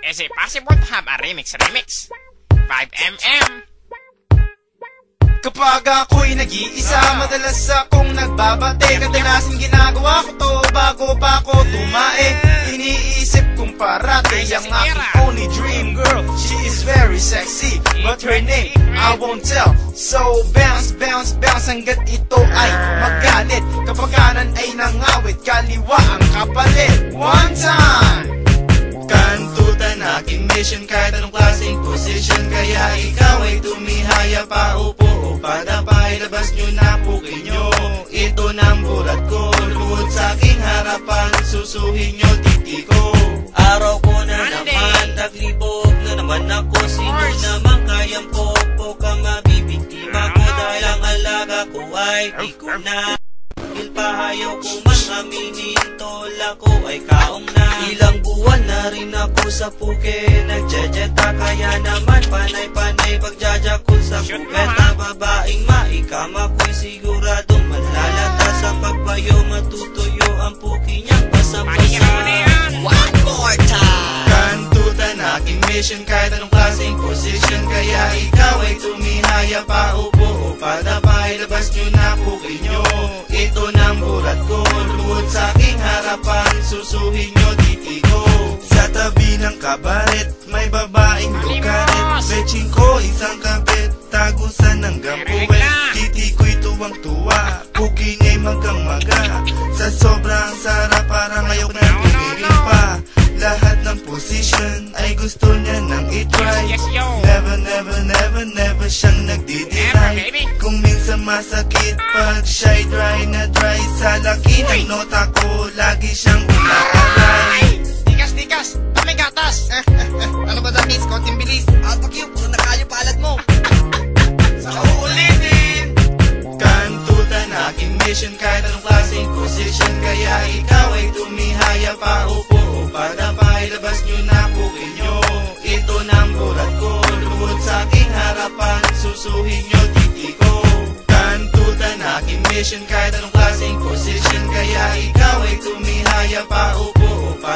Is it possible to have a remix? 5mm. Kapag ako'y nag-iisa, madalas akong nagbabate. Kadalasan ginagawa ko to bago pa ako tumae. Iniisip kong parate ang aking only dream girl. She is very sexy, but her name I won't tell. So bounce, bounce, bounce hanggat ito ay magalit. Kapag kanan ay nangawit, kaliwa ang kapalit. One time! Kantutan aking mission kahit anong klaseng position. Kaya ikaw ay tumihaya pa, upo o padapay. Labas nyo na pukin nyo, ito ng bulat ko. Luhod sa aking harapan, susuhin nyo titi ko. Araw ko na naman, taglibog na naman ako. Sino naman kayang popo ka mabibiktima ko? Dahil ang alaga ko ay di ko na pahayaw ko man aminin, tola ko ay kaong na. Ilang buwan na rin ako sa puke, nagjajeta. Kaya naman panay-panay pagjajakul sa kubeta. Babaeng maikama ko'y siguradong malalata. Sa pagpayo matutuyo ang puki niyang pasapasa. One more time! Kantutan aking mission kahit anong klaseng position. Kaya ikaw ay tumihaya pa, upo o padapay. Labas nyo na puki nyo, ito ng bulat ko. Luhod sa aking harapan, susuhin nyo titi ko. Sa tabi ng kabaret, may babaeng lukaret. Beching ko isang kabit, tagusan ng gampuwet. Titi ko'y tuwang-tuwa, puki niya'y magang-maga. Sa sobrang sarap, parang ayaw na tumigil pa. Lahat ng position ay gusto niya nang i-try. Never, never, never, never siyang nagdi-deny. Kung minsan masakit pag siya'y dry na dry. Sa laki ng nota ko, lagi siyang umaaray. Tikas, kami gatas. Ano ba that means? Konting bilis. Fuck you, puro na kayo palad mo. Sa uulitin. Kantutan aking mission kahit anong klaseng position. Kaya ikaw ay tumihaya pa, upo o padapay. Labas nyo na pukin nyo, ito ng bulat ko. Luhod sa aking harapan, susuhin nyo titi ko. Kantutan aking mission kahit anong klaseng position. Kaya ikaw ay tumihaya pa, upo o padapay.